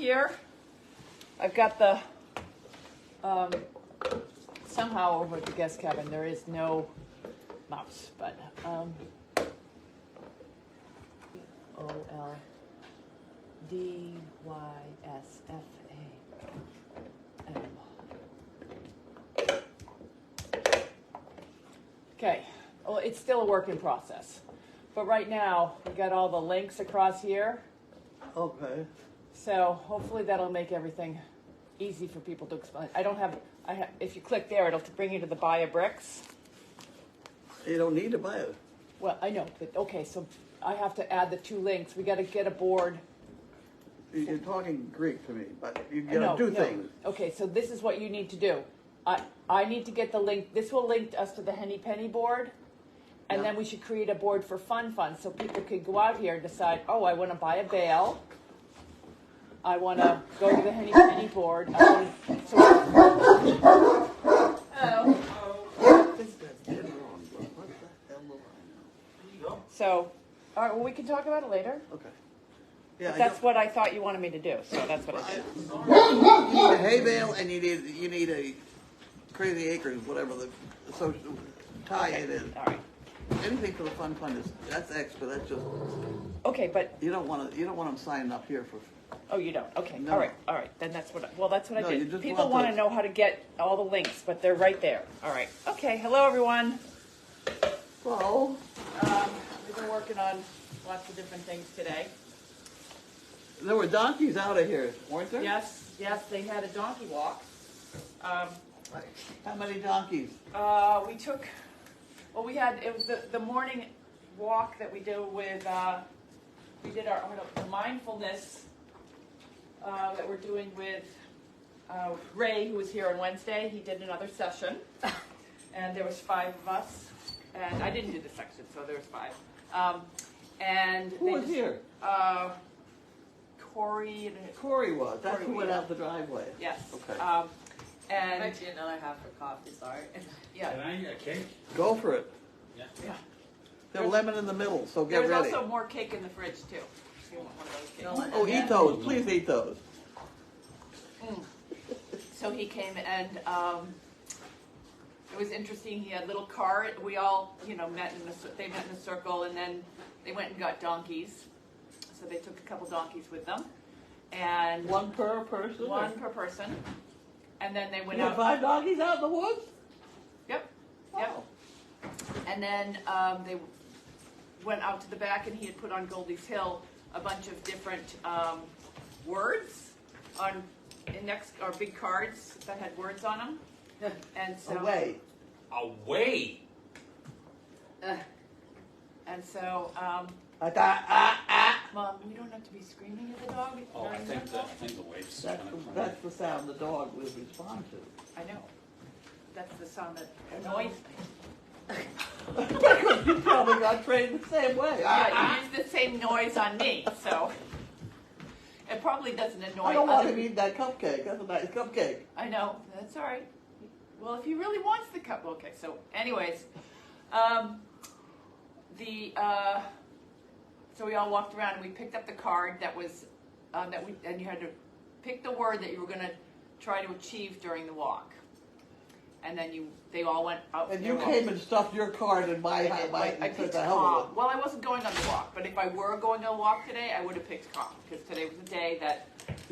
here. I've got the, somehow over at the guest cabin there is no mouse, but OLDYSFAM. Okay, well, it's still a work in process, but right now we got all the links across here. Okay. So hopefully that'll make everything easy for people to explain. If you click there, it'll bring you to the buy a bricks. You don't need to buy it. Well, I know, but okay, so I have to add the 2 links. We got to get a board. You're talking Greek to me, but you got to do things. Okay, so this is what you need to do. I need to get the link. This will link us to the Henny Penny board, and then we should create a board for Fun, so people could go out here and decide, oh, I want to buy a bale. I want to go to the Henny Penny board. Hello. So, all right, well, we can talk about it later. Okay. Yeah, but that's what I thought you wanted me to do, so that's what I did. You need a hay bale, and you need a Crazy Acres, whatever the social tie it is. All right. Anything for the fun that's extra. That's just okay, but you don't want them signing up here for. Oh, you don't. Okay. No. All right. Then that's what. That's what I did. You just People want to know how to get all the links, but they're right there. All right. Okay. Hello, everyone. Well, we've been working on lots of different things today. There were donkeys out of here, weren't there? Yes. They had a donkey walk. How many donkeys? We took. Well, it was the morning walk that we do with. We did the mindfulness that we're doing with Ray, who was here on Wednesday. He did another session, and there was 5 of us. And I didn't do the section, so there was 5. And who was here? Corey. Corey was. That's who went out the driveway. Yes. Okay. And actually another half for coffee. Sorry. Yeah. Can I get a cake? Go for it. Yeah. There's lemon in the middle, so get ready. There's also more cake in the fridge too. If you want one of those cakes. Oh, eat those. Please eat those. So he came and it was interesting. He had a little cart. We all, they met in a circle, and then they went and got donkeys. So they took a couple donkeys with them, and one per person. One per person, and then they went you out. 5 donkeys out in the woods. Yep. Wow. Yep. And then they went out to the back, and he had put on Goldy's Hill a bunch of different words on big cards that had words on them. And so away. And so Mom, you don't have to be screaming at the dog. Oh, I think the wave's that's the sound the dog will respond to. I know. That's the sound that annoys me. Because you probably got trained the same way. Yeah, you use the same noise on me, so it probably doesn't annoy. I don't want him eating that cupcake. That's a nice cupcake. I know. That's all right. Well, if he really wants the cup, okay. So, anyways, so we all walked around and we picked up the card that was and you had to pick the word that you were going to try to achieve during the walk. And then they all went out. And you came and stuffed your card in my I picked calm. Well, I wasn't going on the walk, but if I were going on a walk today, I would have picked calm, because today was a day that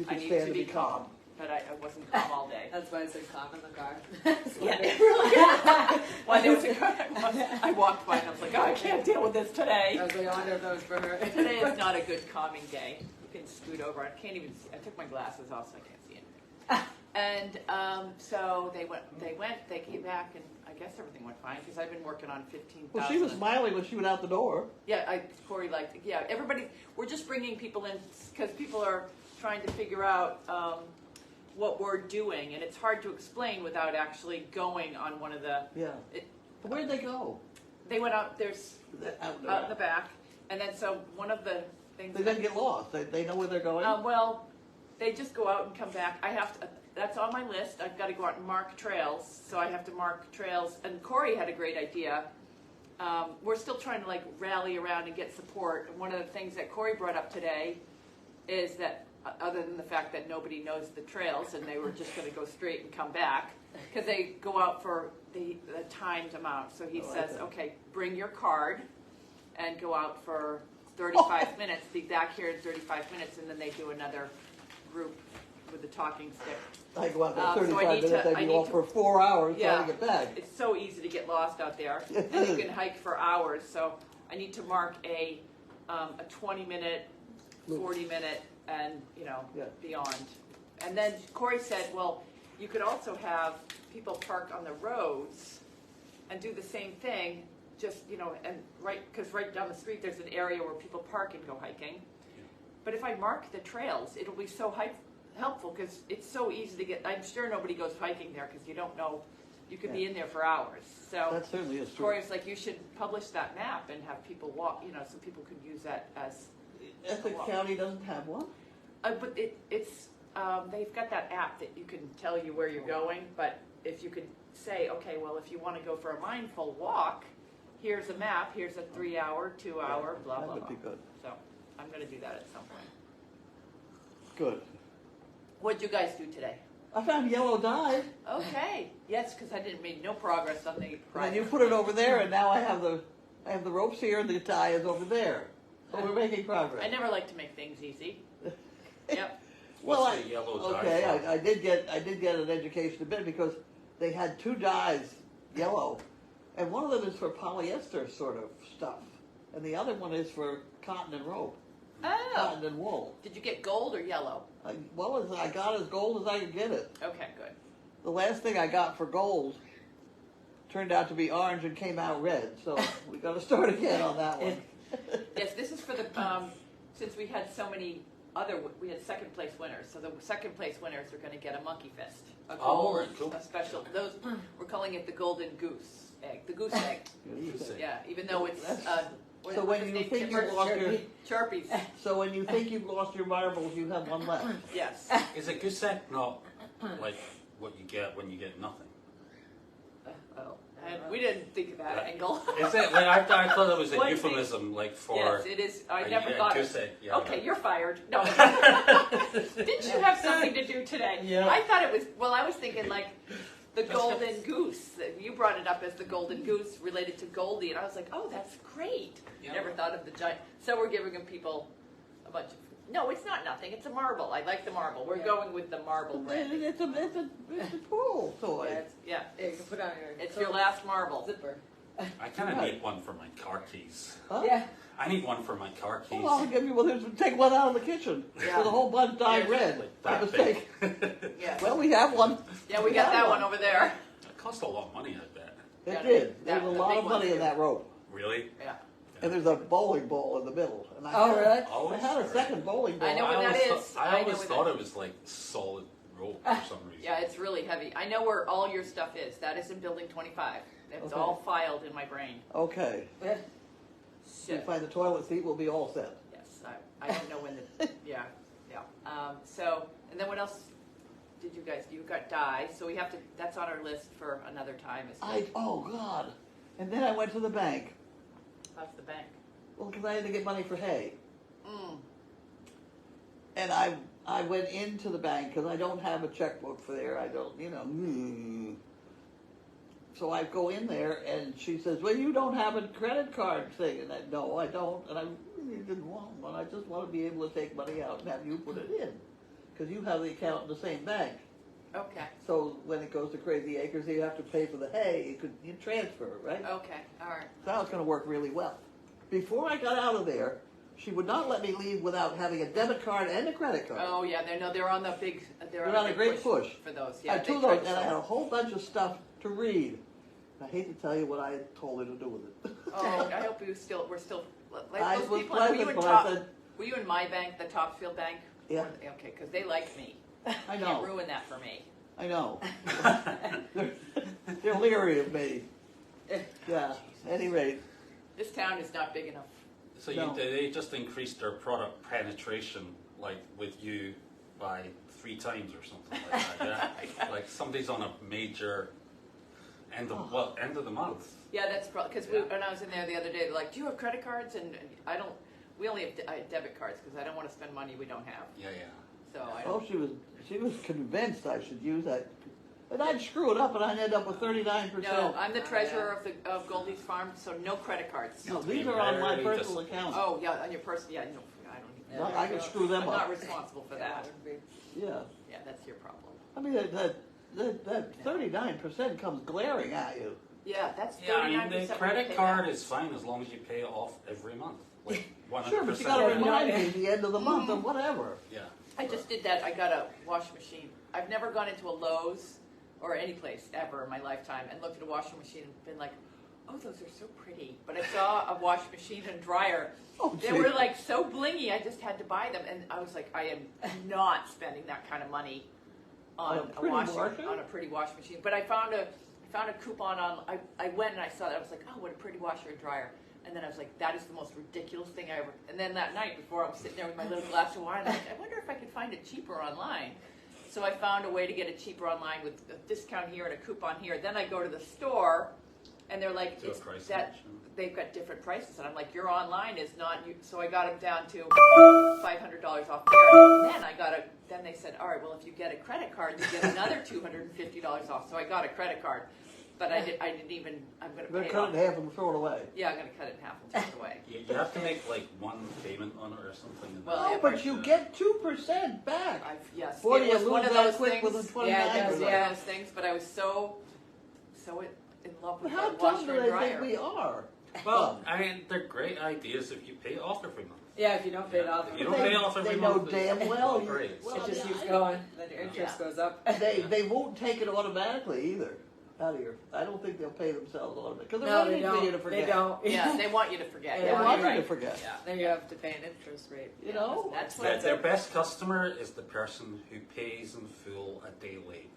I needed to be calm. But I wasn't calm all day. That's why I said calm in the car. Yeah. Well, there was I walked by and I was like, oh, I can't deal with this today. I was like, I wonder if that was for her. Today is not a good calming day. You can scoot over. I can't even see. I took my glasses off so I can't see it. And so they came back, and I guess everything went fine, because I've been working on 15,000. Well, she was smiling when she went out the door. Yeah, Corey liked it. Yeah, everybody, we're just bringing people in, because people are trying to figure out what we're doing, and it's hard to explain without actually going on one of the... Yeah. Where'd they go? They went out, out in the back, and then so one of the things... They didn't get lost. They know where they're going? Well, they just go out and come back. I have to... That's on my list. I've got to go out and mark trails, so I have to mark trails. And Corey had a great idea. We're still trying to rally around and get support. And one of the things that Corey brought up today is that other than the fact that nobody knows the trails and they were just going to go straight and come back because they go out for the timed amount. So he says, okay, bring your card and go out for 35 minutes, be back here in 35 minutes, and then they do another group with the talking stick. I go out there So 35 I need minutes, to- I go out for 4 hours Yeah. trying to get back. It's so easy to get lost out there, and you can hike for hours. So I need to mark a 20-minute, 40-minute, and Yeah. beyond. And then Corey said, well, you could also have people park on the roads and do the same thing. Just and because right down the street there's an area where people park and go hiking. But if I mark the trails, it'll be so helpful because it's so easy to get. I'm sure nobody goes hiking there because you don't know. You could be in there for hours. So That certainly is true. Corey's like, you should publish that map and have people walk. So people could use that as. Essex County doesn't have one? But it's they've got that app that you can tell you where you're going. But if you could say, okay, well, if you want to go for a mindful walk, here's a map. Here's a 3-hour, 2-hour, blah That blah would blah. be good. So I'm going to do that at some point. Good. What'd you guys do today? I found yellow dye. Okay. Yes, because I didn't make no progress on the. And then you put it over there, and now I have the ropes here, and the tie is over there. So we're making progress. I never like to make things easy. Yep. What's the yellow dye okay, for? I did get an education a bit because they had 2 dyes, yellow, and one of them is for polyester sort of stuff, and the other one is for cotton and rope, Oh. cotton and wool. Did you get gold or yellow? I got as gold as I could get it. Okay, good. The last thing I got for gold turned out to be orange and came out red, so we got to start again on that one. Yes, this is for the since we had so many we had second place winners, so the second place winners are going to get a monkey fist, a Oh, gold, cool. a special. Those we're calling it the golden goose egg, the goose egg. Yeah, even though it's what- So what's when his you name? think Chipper? you've lost your, Sharpies. so when you think you've lost your marbles, you have one left. Yes. Is a goose egg not like what you get when you get nothing? Oh, and we didn't think of that angle. Is it? Like, I thought it was a One euphemism, like for. Yes, it is. I never yeah, thought goose of egg, yeah, okay, right. you're fired. No. Didn't you have something to do today? Yeah. I thought it was, well, I was thinking like the golden goose. You brought it up as the golden goose related to Goldy, and I was like, oh, that's great. Yeah. Never thought of the giant. So we're giving people a bunch of, no, it's not nothing. It's a marble. I like the marble. We're going with the marble brand. It's a pool toy. Yeah, Yeah, you can put on your. it's your last marble. zipper. I kind of need one for my car keys. Huh? Yeah. I need one for my car keys. Well, I'll give you one. Take one out of the kitchen. Yeah. With a whole bunch dyed Yeah. red. Like By that mistake. big. Yeah. Well, we have one. Yeah, we got that one over there. It cost a lot of money, I bet. It Yeah, did. that- There's a the lot big of money ones in do. that rope. Really? Yeah. And there's a bowling ball in the middle. And Oh, really? I had a second bowling ball. I know what that is. I I know always what thought that- it was like solid rope for some reason. Yeah, it's really heavy. I know where all your stuff is. That is in building 25. It's Okay. all filed in my brain. Okay. Yeah. If you Shit. find the toilet seat, we'll be all set. Yes, I don't know when the, yeah. So, and then what else did you guys do? You got dye, so we have to, that's on our list for another time. Oh, God. And then I went to the bank. How's the bank? Well, because I had to get money for hay. Mm. And I went into the bank because I don't have a checkbook for there. I don't, So I go in there and she says, well, you don't have a credit card thing. And no, I don't. And I really didn't want one. I just want to be able to take money out and have you put it in. Because you have the account in the same bank. Okay, So when it goes to Crazy Acres, you have to pay for the hay. You transfer, right? okay, all right. So that was going to work really well. Before I got out of there, she would not let me leave without having a debit card and a credit card. Oh, yeah, they're on the big, They're on a big great push. for those. I Yeah, had two of they those, tried and I to- had a whole bunch of stuff to read. I hate to tell you what I told her to do with it. Oh, I hope we're still, like I those was people, were you pleasant, in but top, I said, were you in my bank, the Topsfield Bank? Yeah. Okay, because they like me. I Can't know, ruin that for me. I know. They're leery of me. Yeah, at any rate. This town is not big enough. So No. they just increased their product penetration, like with you, by 3 times or something like that. Yeah, like somebody's on a major end of the month. Yeah, that's probably, because when I was in there the other day, they're like, do you have credit cards? And I don't, we only have debit cards because I don't want to spend money we don't have. Yeah, So I Oh, don't. she was convinced I should use that. And I'd screw it up and I'd end up with 39%. No, I'm the treasurer of Goldy's Farm, so no credit cards. No, these are on my personal account. Oh, yeah, on your person, yeah, no, I don't even. No, I can screw them I'm up. not responsible for that. Yeah. Yeah, that's your problem. I mean, that 39% comes glaring at you. Yeah, that's Yeah, I 39%. mean, the credit card is fine as long as you pay it off every month, like 100%. Sure, but you gotta remind me at the end of the month or whatever. Yeah. I just did that. I got a washing machine. I've never gone into a Lowe's or any place ever in my lifetime and looked at a washing machine and been like, oh, those are so pretty. But I saw a washing machine and dryer. Oh, They gee. were like so blingy. I just had to buy them, and I was like, I am not spending that kind of money on On a pretty washing? on a pretty washing machine. But I found a coupon on. I went and I saw that. I was like, oh, what a pretty washer and dryer. And then I was like, that is the most ridiculous thing I ever. And then that night, before I'm sitting there with my little glass of wine, I'm like, I wonder if I could find it cheaper online. So I found a way to get it cheaper online with a discount here and a coupon here. Then I go to the store, and they're like, Do a it's price that match, they've got different prices, and I'm like, your online is not. So I got them down to $500 off there. And then then they said, all right, well, if you get a credit card, you get another $250 off. So I got a credit card, but I didn't even. I'm going to They're pay it cut off. it in half and throw it away. Yeah, I'm going to cut it in half and throw it away. You have to make like one payment on it or something. Well, Oh, yeah, but you get 2% back. Yes, Boy, it you was one lose of that those quick things. with a 29%. Yeah, it was one of those things. But I was so in love But with how that dumb washer do and they dryer. think we are? Well, I mean, they're great ideas if you pay it off every month. Yeah, if you don't pay it off, If you don't They- pay it off every they month, know it's damn well not great. well, it just yeah, keeps I- going. Then your interest goes up. They won't take it automatically either. Out of your, I don't think they'll pay themselves automatically because they're No, they waiting for you to don't. forget. They don't. Yeah, they want you to forget. They They Yeah, want you're you to right. forget. Yeah. Then you have to pay an interest rate. You know? That's what. Their best customer is the person who pays in full a day late.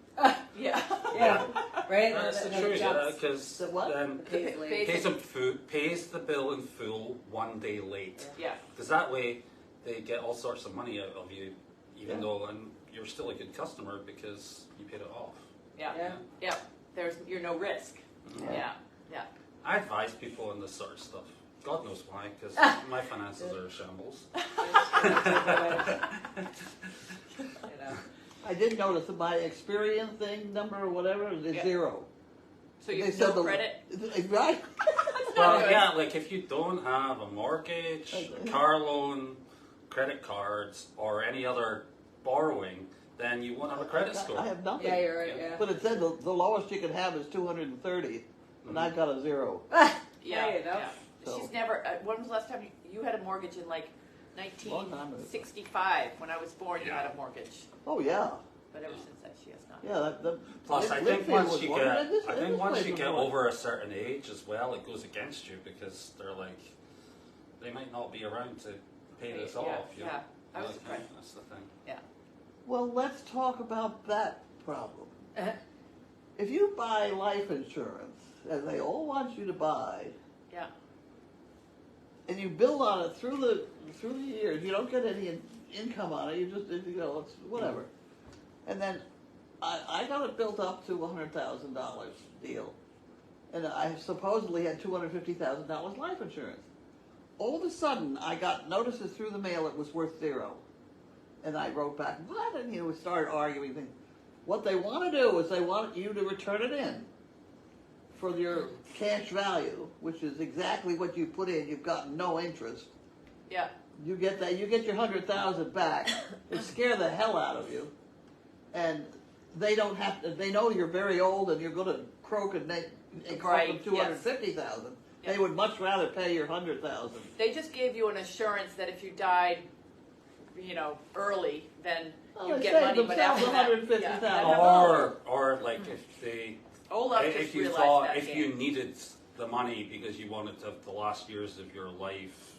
Yeah. Yeah, right. That's the And then truth, it jumps. because The what? then Pays late. pays the bill in full one day late. Yeah. Because that way they get all sorts of money out of you, even Yeah. though you're still a good customer because you paid it off. Yeah. Yeah. Yeah. You're no risk. Yeah. Yeah. Yeah. I advise people on this sort of stuff. God knows why, because my finances are a shambles. You know. I did notice that my Experian thing number or whatever is Yeah. 0. So you They have said no the- credit. Right? Well, good. yeah, like if you don't have a mortgage, a car loan, credit cards, or any other borrowing, then you won't have a credit score. I have nothing. Yeah, you're right. Yeah. But it said the lowest you can have is 230, and I've got a 0. Yeah. There you go. Yeah. So- She's never. When was the last time you had a mortgage in like Long time ago. 1965? When I was born, you had a mortgage. Oh yeah, But ever since that, she has not. yeah. Plus, I think Linfield once was you one, get, and this- I and think this once place you was get one. over a certain age as well, it goes against you because they're like, they might not be around to pay this Yeah, off. You know? yeah. I was Like, surprised. That's the thing. Well, let's talk about that problem. If you buy life insurance, and they all want you to buy, Yeah. and you build on it through the years, you don't get any income on it. You just it's whatever. And then I got it built up to $100,000 deal, and I supposedly had $250,000 life insurance. All of a sudden, I got notices through the mail it was worth 0, and I wrote back, what? And we started arguing things. What they want to do is they want you to return it in for your cash value, which is exactly what you put in. You've got no interest. Yeah. You get that. You get your 100,000 back. It scared the hell out of you, and they don't have to. They know you're very old and you're going to croak and croak them 250,000. Yeah. They would much rather pay your 100,000. They just gave you an assurance that if you died, early, then Well, you they get saved money. But themselves after that, $150,000. yeah. Or like if they, Olaf if just you realized thought, that if game. you needed the money because you wanted to have the last years of your life,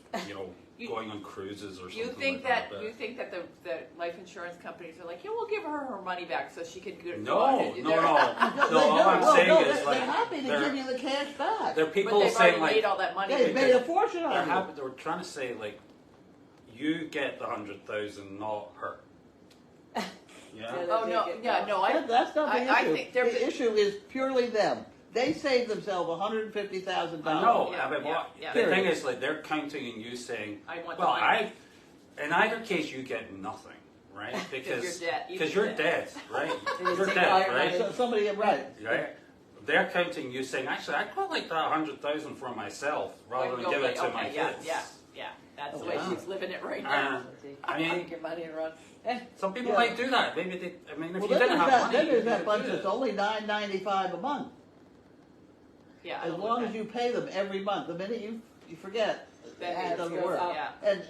going on cruises or something. You think like that you think that the life insurance companies are like, yeah, we'll give her her money back so she can go No, on. no, no. No, No, all I'm saying is they're like happy to they're- give you the cash back. there are But people they've saying already like made all that money. They've made a fortune they're on you. happy. They were trying to say like, you get the 100,000, not her. Yeah. Oh no, yeah, no, That's not the I issue. think they're- The issue is purely them. They saved themselves $150,000. I know. Yeah, but yeah. the thing is, like, they're counting on you saying, I want "Well, the money." in either case, you get nothing, right? Because you're dead. Because you're dead, right? They You're take dead, all your right? money. So somebody, right. Right? They're counting you saying, actually, I'd quite like that 100,000 for myself rather than give it to my kids. Yeah. That's the way Yeah. she's living it right now. I mean, Take your money and run. some people Yeah. might do that. Maybe they. I mean, if Well, you then didn't there's have that, money, then there's you that could bunch do that's it. only $9.95 a month. Yeah. I As don't long know as you pay them every month. The minute you forget, Then it it doesn't goes work. up. Yeah. And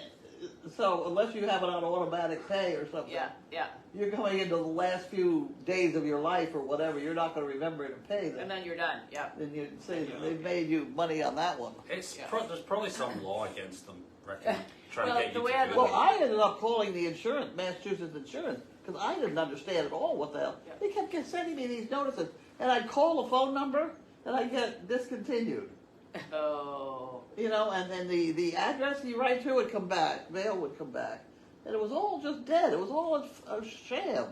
so unless you have it on automatic pay or something, Yeah. you're going into the last few days of your life or whatever. You're not going to remember to pay them. And then you're done. Yeah. And you say they've made you money on that one. It's Yeah. there's probably some law against them, reckon, trying Well, to get the you way to I do look Well, that. I ended up calling the insurance, Massachusetts Insurance, because I didn't understand at all what the hell. Yeah. They kept sending me these notices, and I'd call the phone number, and I'd get discontinued. Oh. You know, and then the address you write to would come back, mail would come back. And it was all just dead. It was all a sham.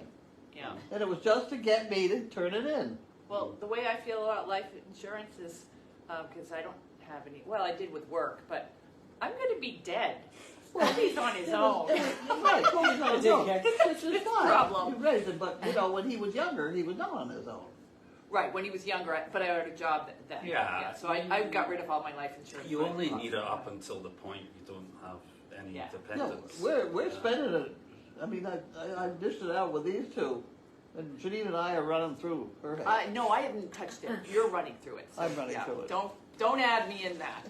Yeah. And it was just to get me to turn it in. Well, the way I feel about life insurance is because I don't have any. Well, I did with work, but I'm going to be dead. Well, he's on his own. Right, well, he's on his own. Okay. Which is fine. Problem. You raised it, but, you know, when he was younger, he was not on his own. Right, when he was younger, but I had a job then. Yeah. So I got rid of all my life insurance. You when I only was need it up until the point you don't have any Yeah. No, dependents. we're spending it. I mean, I dished it out with these two, and Janine and I are running through her head. No, I haven't touched it. You're running through it. So, I'm running yeah, through it. Don't add me in that.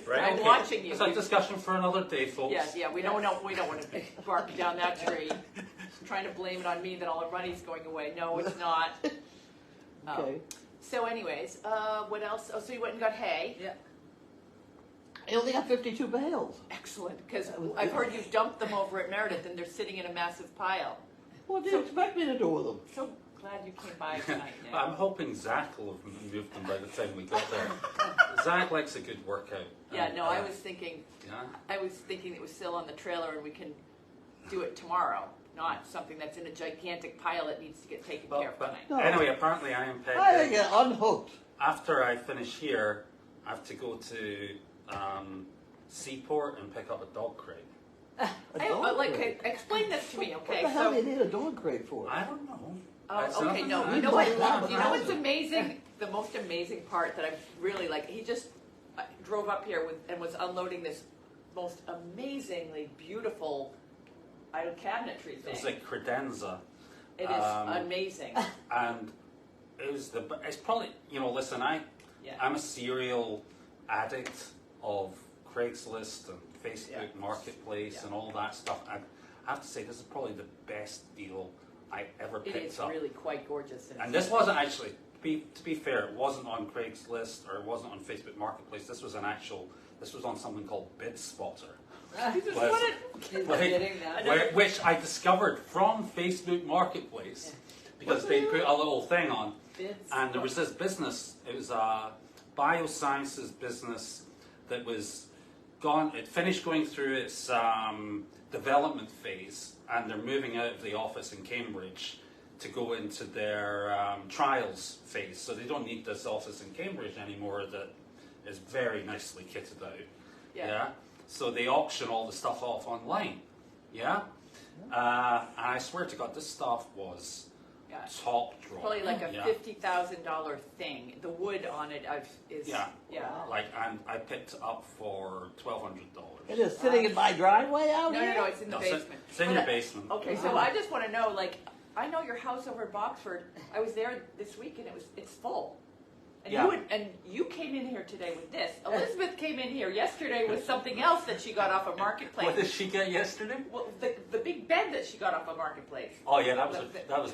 Right? I'm okay. watching you. It's a discussion for another day, folks. Yeah. We don't want to bark down that tree. Trying to blame it on me that all the money's going away. No, it's not. Okay. So, anyways, what else? Oh, so you went and got hay. Yeah. I only got 52 bales. Excellent, because I've heard you dumped them over at Meredith, and they're sitting in a massive pile. What do you expect me to do with them? So glad you came by tonight, Nick. I'm hoping Zach will have moved them by the time we got there. Zach likes a good workout. Yeah, And, no, I was thinking Yeah. it was still on the trailer, and we can do it tomorrow, not something that's in a gigantic pile that needs to get taken care of tonight. No. Anyway, apparently I am pegged I in. get unhooked. After I finish here, I have to go to Seaport and pick up a dog crate. A dog crate? Explain this to me, okay? What the hell do you need a dog crate for? I don't know. It's Okay, nothing no, that you know I what? have You know what's around. amazing? The most amazing part that I really like. He just drove up here and was unloading this most amazingly beautiful cabinetry It was thing. a credenza. It is amazing. And it's probably, listen, Yeah. I'm a serial addict of Craigslist and Facebook Marketplace and all that stuff. I have to say, this is probably the best deal I ever It picked is up. really quite gorgeous. And this wasn't actually, to be fair, it wasn't on Craigslist or it wasn't on Facebook Marketplace. This was on something called BidSpotter. You just Well, want it. He's Like, getting that. which I discovered from Facebook Marketplace because they put a little thing on. Bids. And there was this business, it was a biosciences business that was it finished going through its development phase, and they're moving out of the office in Cambridge to go into their trials phase. So they don't need this office in Cambridge anymore that is very nicely kitted out. Yeah. So they auction all the stuff off online. Yeah? And I swear to God, this stuff was Yeah. top drawer. Probably like a Yeah. $50,000 thing. The wood on it is Yeah. yeah. And I picked it up for $1,200. It is sitting in my driveway out No, here? no, it's in the No, basement. it's in your basement. Okay, so I just want to know, like, I know your house over in Boxford. I was there this week, and it's full. And Yeah. you came in here today with this. Elizabeth came in here yesterday with something else that she got off a marketplace. What did she get yesterday? Well, the big bed that she got off a marketplace. Oh yeah, that was The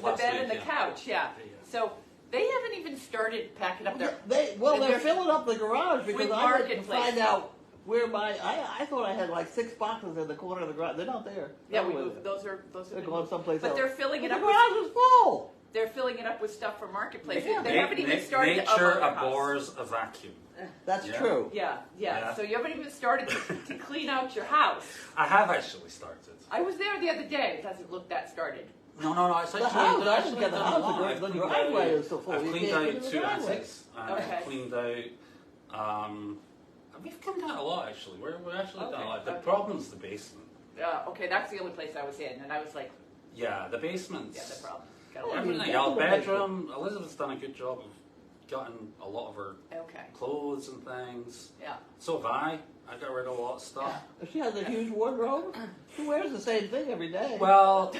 last bed week. and the yeah. couch, yeah. So they haven't even started packing up their. They're They're- filling up the garage because With I went to marketplace. find out where I thought I had like 6 boxes in the corner of the garage. They're not there. Yeah, we Nowhere moved. there. Those are They're been going moved. someplace But else. they're filling it But up. the garage is full. They're filling it up with stuff from marketplace. Yeah. They haven't even started to Nature unload their house. abhors a vacuum. That's Yeah. true. Yeah. Yeah. So you haven't even started to clean out your house. I have actually started. I was there the other day. It doesn't look that started. No, it's The actually house, I actually didn't get the done a house, lot. the I've cleaned driveway out- is so full, I've you cleaned can't out get in the 2 driveway. attics. And Okay. I've cleaned out. We've cleaned out a lot actually. We're actually done a Okay, lot. The okay. problem's the basement. Okay, that's the only place I was in, and I was like, Yeah, the basements. Yeah, the problem. Oh, Got Everything Yeah, else, the bedroom. Elizabeth's done a good job of getting a lot of her Okay, clothes and things. yeah. So have I. I got rid of a lot of stuff. She has a huge wardrobe. She wears the same thing every day. Well,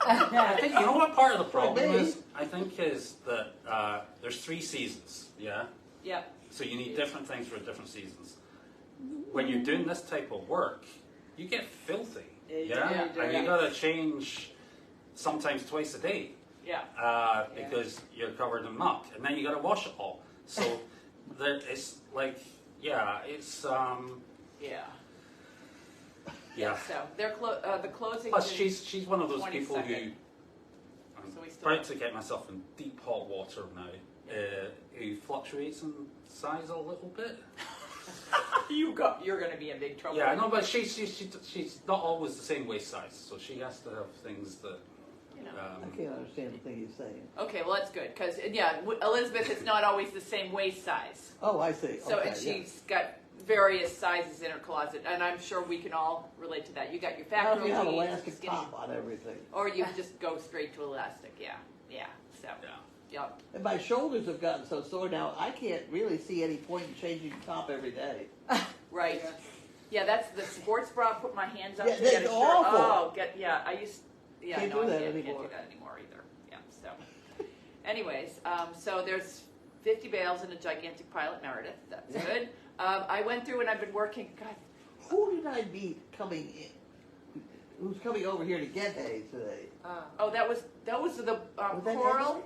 I think you know what part of the problem me. is. I think is that there's 3 seasons. Yeah. Yeah, So you need different things for different seasons. When you're doing this type of work, you get filthy. Yeah, you do, And yeah. you gotta change sometimes twice a day. yeah. Because you're covered in muck, and then you got to wash it all. So it's like, yeah, it's Yeah. yeah. So they're the closing. Plus, she's one of those 22nd. people who. I'm So we still about to get myself in deep hot water now. Who fluctuates in size a little bit. You're going to be in big trouble. Yeah, no, but she's not always the same waist size, so she has to have things that. You know. I can't understand the thing he's saying. Okay, well that's good because Elizabeth is not always the same waist size. Oh, I see. So Okay, and she's got various sizes in her closet, and I'm sure we can all relate to that. You got your yeah. How factory do you have jeans, elastic skinny, top on everything? or you just go straight to elastic. Yeah. So Yeah. yep. And my shoulders have gotten so sore now, I can't really see any point in changing top every day. Right. Yeah, that's the sports bra. Put my hands up Yeah, to get a that's shirt. awful. Oh, I used. Yeah, Can't no, do that I can't anymore. do that anymore either. Yeah. So, anyways, so there's 50 bales in a gigantic pile at Meredith. That's good. I went through and I've been working. God, Who did I meet coming in? Who's coming over here to get hay today? oh, that was the Was that Coral. Emily?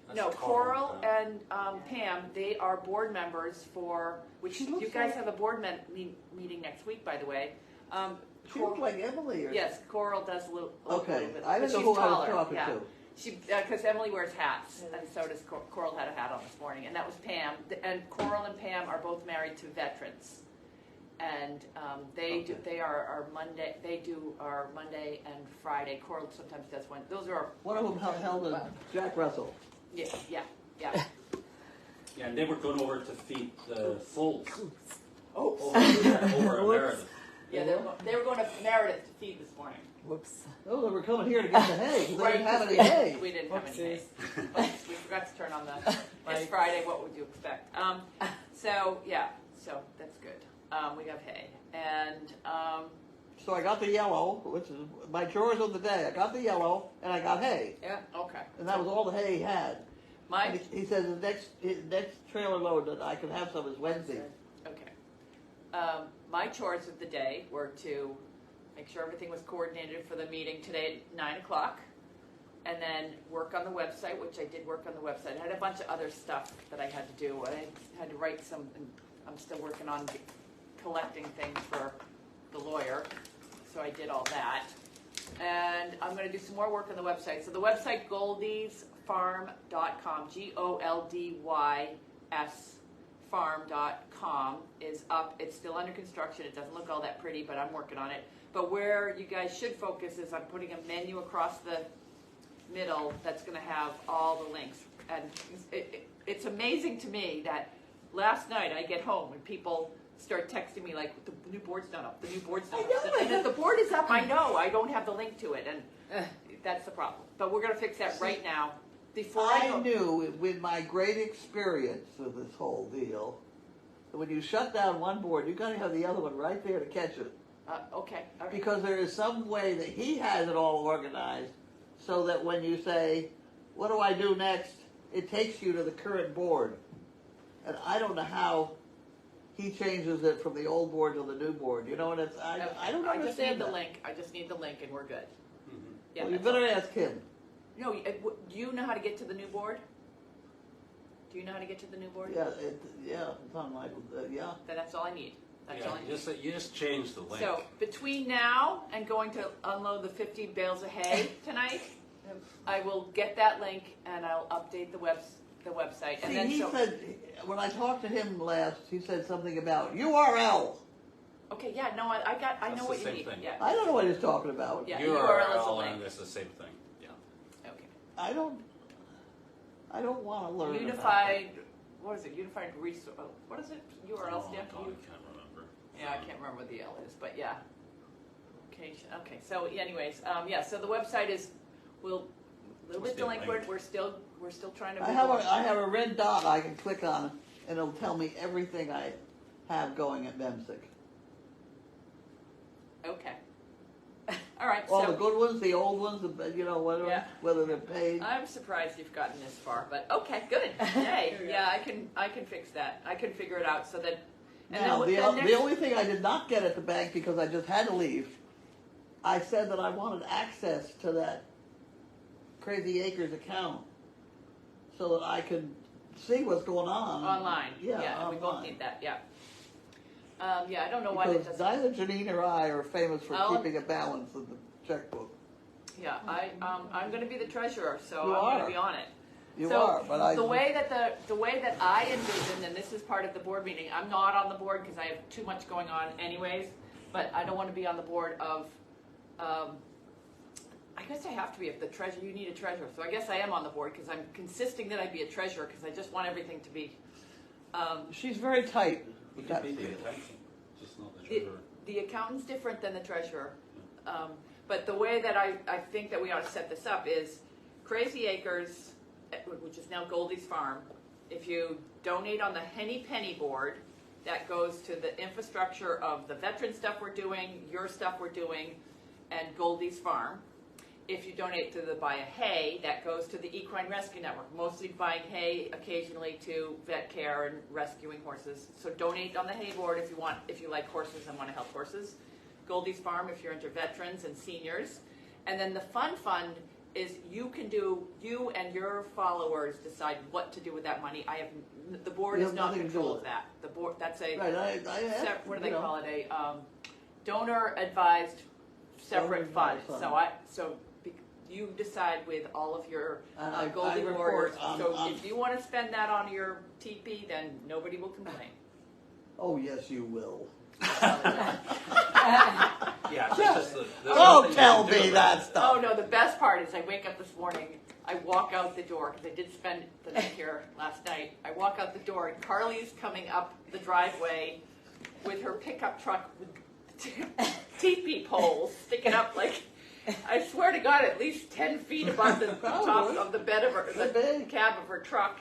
That's No, Coral, Coral yeah. and Pam. They are board members for which She you looks guys like- have a board meeting next week, by the way. She looked like Emily or Yes, Coral does a little. Okay, bit, I but didn't know she's who I was taller, talking yeah. to. She because Emily wears hats, and so does Coral. Had a hat on this morning, and that was Pam. And Coral and Pam are both married to veterans, and they do. They are our Monday. They do our Monday and Friday. Coral sometimes does one. Those are our, One of them held a Jack Russell. yeah. Yeah, and they were going over to feed the foals Oh, over at Meredith. yeah. They were going to Meredith to feed this morning. Whoops. Oh, they were coming here to get the hay because they didn't have any because hay. we didn't have any hay. Whoopsies. Oops, we forgot to turn on the. It's Friday. What would you expect? So that's good. We have hay, and So I got the yellow, which is my chores of the day. I got the yellow and I got hay, Yeah. okay. and that was all the hay he had. My And he says his next trailer load that I can have some is Wednesday. okay. My chores of the day were to make sure everything was coordinated for the meeting today at 9 o'clock, and then work on the website, which I did work on the website. I had a bunch of other stuff that I had to do. I had to write some. I'm still working on collecting things for the lawyer, so I did all that. And I'm going to do some more work on the website. So the website, goldysfarm.com, GOLDYS farm.com is up. It's still under construction. It doesn't look all that pretty, but I'm working on it. But where you guys should focus is I'm putting a menu across the middle that's going to have all the links. And it's amazing to me that last night I get home and people start texting me like, the new board's not up, the new board's not up. And if the board is up, I know I don't have the link to it, and that's the problem. But we're going to fix that right now. Before I I go, knew with my great experience with this whole deal that when you shut down one board, you got to have the other one right there to catch it. okay, all right. Because there is some way that he has it all organized so that when you say, what do I do next? It takes you to the current board. And I don't know how he changes it from the old board to the new board. You know, and it's, I don't I just need understand the that. link. I just need the link, and we're good. Mhm. Yeah, Well, you that's all. better ask him. No, do you know how to get to the new board? Do you know how to get to the new board? Yeah, it's on my, yeah. Then that's all I need. That's all I Yeah, need. you just change the link. So between now and going to unload the 50 bales of hay tonight, I will get that link and I'll update the website. And See, then he said, when I talked to him last, he said something about URL. okay, yeah, no, I That's know the what you same need. thing. Yeah. I don't know what he's talking about. Yeah, URL is a URL link. and it's the same thing. Yeah. Okay. I don't want to learn Unified. What is it? Unified resource. What is it? URL stand Oh, for? God, I can't remember. Yeah, I can't remember what the L is, but yeah. Okay. So anyways, yeah. So the website is We'll, a little bit Must be a delinquent, link. we're still trying to. I have a red dot I can click on, and it'll tell me everything I have going at Memsick. Okay. All right, All the so, good ones, the old ones, whatever, Yeah. whether they're paid. I'm surprised you've gotten this far, but okay, good, yay, There we go. yeah, I can fix that, I can figure it out, so that, and Now, then the next, only thing I did not get at the bank because I just had to leave, I said that I wanted access to that Crazy Acres account so that I could see what's going on. online, Yeah, we both online. need that, yeah. Yeah, I don't know why that Because doesn't, neither Janine or I are famous for I'll- keeping a balance of the checkbook. yeah, I'm gonna be the treasurer, so You I'm are. gonna be on it. You So, are, but I. the way that I envision, and this is part of the board meeting, I'm not on the board because I have too much going on anyways, but I don't want to be on the board of, I guess I have to be, if the treasurer, you need a treasurer, so I guess I am on the board because I'm consisting that I be a treasurer because I just want everything to be, She's very tight. We with can that be the field. accountant, just not the the, treasurer. the accountant's different than the treasurer. But the way that I think that we ought to set this up is Crazy Acres, which is now Goldy's Farm, if you donate on the Henny Penny board, that goes to the infrastructure of the veteran stuff we're doing, your stuff we're doing, and Goldy's Farm. If you donate to the Buy a Hay, that goes to the Equine Rescue Network, mostly buying hay, occasionally to vet care and rescuing horses. So donate on the hay board if you like horses and want to help horses. Goldy's Farm if you're into veterans and seniors. And then the fun fund is you and your followers decide what to do with that money. The board You is have not nothing to do control with of that. The board, that's a, Right, what do they you know. call it? A donor advised separate fund. Donor-advised fund. So you decide with all of your And I Golden report Warriors. on- So on- if you want to spend that on your TP, then nobody will complain. Oh, yes, you will. Yeah, it's just the Don't thing tell you can do me about that it. stuff. Oh no, the best part is I wake up this morning, I walk out the door, because I did spend the night here last night. I walk out the door and Carly's coming up the driveway with her pickup truck with teepee poles sticking up like, I swear to God, at least 10 feet above the top of the bed of They're the big. cab of her truck.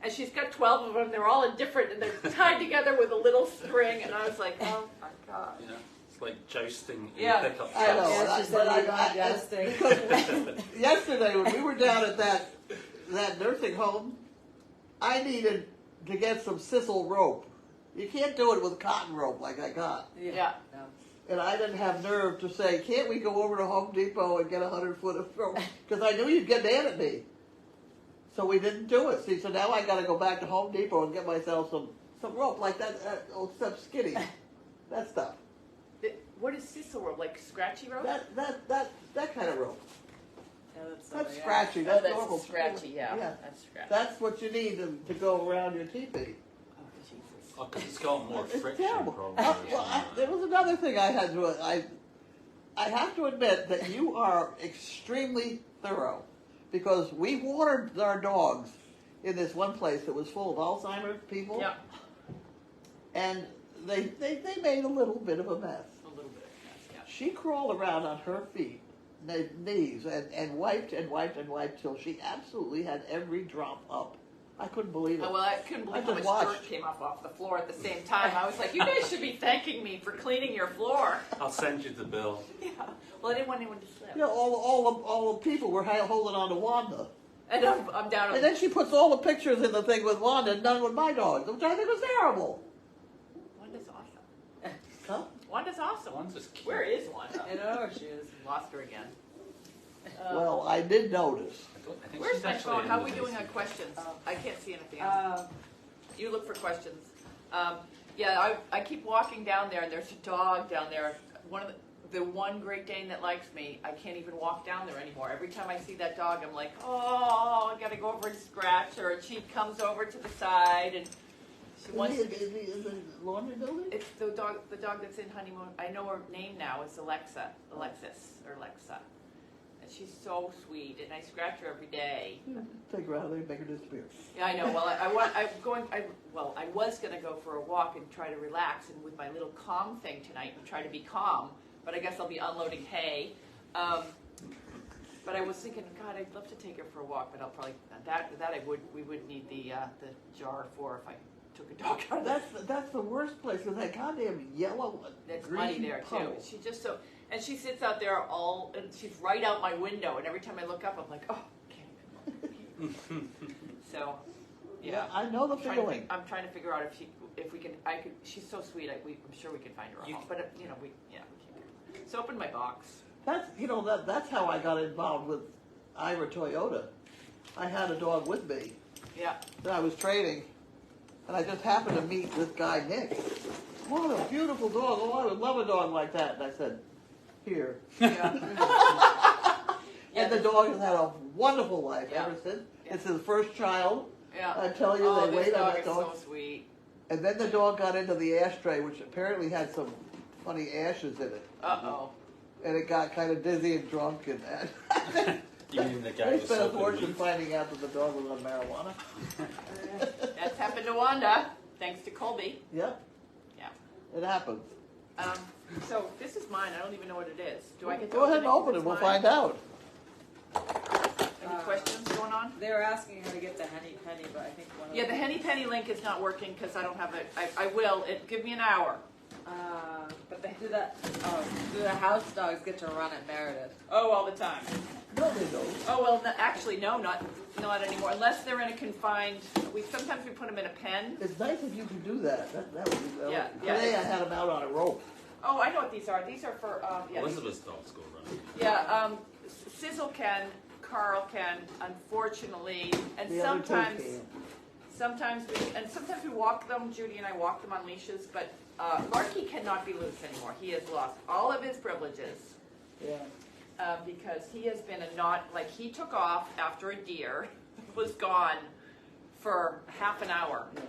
And she's got 12 of them, they're all in different, and they're tied together with a little string, and I was like, oh my God. Yeah, it's like jousting in Yeah. pickup I know. trucks. Yeah, that- she but said you I- got jousting. because yesterday when we were down at that nursing home, I needed to get some sisal rope. You can't do it with cotton rope like I got. Yeah. No. And I didn't have nerve to say, can't we go over to Home Depot and get 100 foot of rope? Because I knew you'd get mad at me. So we didn't do it. See, so now I got to go back to Home Depot and get myself some rope like that, old stuff skinny. That stuff. What is sisal rope? Like scratchy rope? That kind of rope. No, that's That's yeah. scratchy. Oh, That's that's normal. scratchy, yeah. Yeah. That's scratchy. That's what you need to go around your teepee. Oh, Jesus. Oh, 'cause it's got more It's friction terrible. probably. There was another thing I had to. I have to admit that you are extremely thorough, because we watered our dogs in this one place that was full of Alzheimer's people, Yeah, and they made a little bit of a mess. a little bit, yes, She crawled around on her feet, knees, and wiped and wiped and wiped till she absolutely had every drop up. I couldn't believe it. yeah. Well, I couldn't believe I how just much watched. dirt came off the floor at the same time. I was like, you guys should be thanking me for cleaning your floor. I'll send you the bill. Yeah. Well, I didn't want anyone to slip. You know, all the people were holding on to Wanda. And I'm down. And then she puts all the pictures in the thing with Wanda and none with my dogs, which I think was terrible. Wanda's awesome. Huh? Wanda's awesome. One's just cute. Where is Wanda? I know she is. Lost her again. Well, I did notice. I think Where's she's my actually phone? in How are the we doing on basement. questions? I can't see anything else. Um, You look for questions. Yeah, I keep walking down there, and there's a dog down there. The one Great Dane that likes me, I can't even walk down there anymore. Every time I see that dog, I'm like, oh, I gotta go over and scratch her. And she comes over to the side, and she wants to. Is the laundry building? It's the dog that's in honeymoon. I know her name now. It's Alexis, or Alexa. And she's so sweet, and I scratch her every day. Take her out of there and make her disappear. Yeah, I know. Well, I was gonna go for a walk and try to relax, and with my little calm thing tonight, and try to be calm. But I guess I'll be unloading hay. But I was thinking, God, I'd love to take her for a walk, but I'll probably we would need the jar for if I took a dog out. That's the worst place because that goddamn yellow. There's green money there puddle. too. She just and she sits out there and she's right out my window, and every time I look up, I'm like, oh, can't even look. So, yeah. I know the feeling. I'm trying to figure out if we can. She's so sweet. I'm sure we can find her a home. But we can't. So open my box. That's how I got involved with Ira Toyota. I had a dog with me Yeah. that I was training, and I just happened to meet this guy Nick. What a beautiful dog! Oh, I would love a dog like that. And I said, here. Yeah. And the dog has had a wonderful life ever since. Yeah. It's his first child. Yeah. I tell you, they wait on that dog. Is so sweet. And then the dog got into the ashtray, which apparently had some funny ashes in it. Uh-oh. And it got kind of dizzy and drunk, and You mean the guy we was spent a soaking fortune weed? finding out that the dog was on marijuana. That's happened to Wanda, thanks to Colby. Yep, Yeah. it happens. So this is mine. I don't even know what it is. Do I get to Go ahead and open it. It's We'll mine? find out. Any questions going on? They were asking how to get the Henny Penny, but I think one of Yeah, the Henny Penny link is not working because I don't have it. I will. Give me an hour. But do the house dogs get to run at Meredith? Oh, all the time. No, they don't. Oh well, actually, no, not anymore. Unless they're in a confined. Sometimes we put them in a pen. It's nice if you could do that. That would be. Yeah, Today yeah. I had him out on a rope. Oh, I know what these are. These are for Elizabeth's dogs go running. Yeah, Sizzle can, Carl can, unfortunately, and The other two sometimes. can't. Sometimes we walk them. Judy and I walk them on leashes, but Larky cannot be loose anymore. He has lost all of his privileges. Yeah. Because he has been he took off after a deer, was gone for half an hour. Yeah.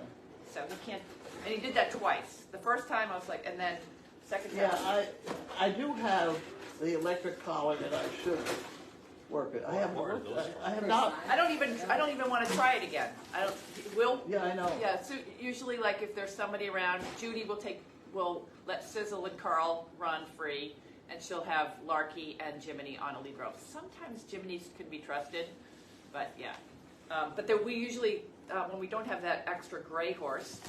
So he can't, and he did that twice. The first time I was like, and then second time. Yeah, I do have the electric collar, and I should work it. I have What are those? I have not. I don't even want to try it again. Yeah, I know. Yeah, so usually if there's somebody around, Judy will let Sizzle and Carl run free, and she'll have Larky and Jiminy on a lead rope. Sometimes Jiminy's can be trusted, but yeah. But then we usually, when we don't have that extra gray horse,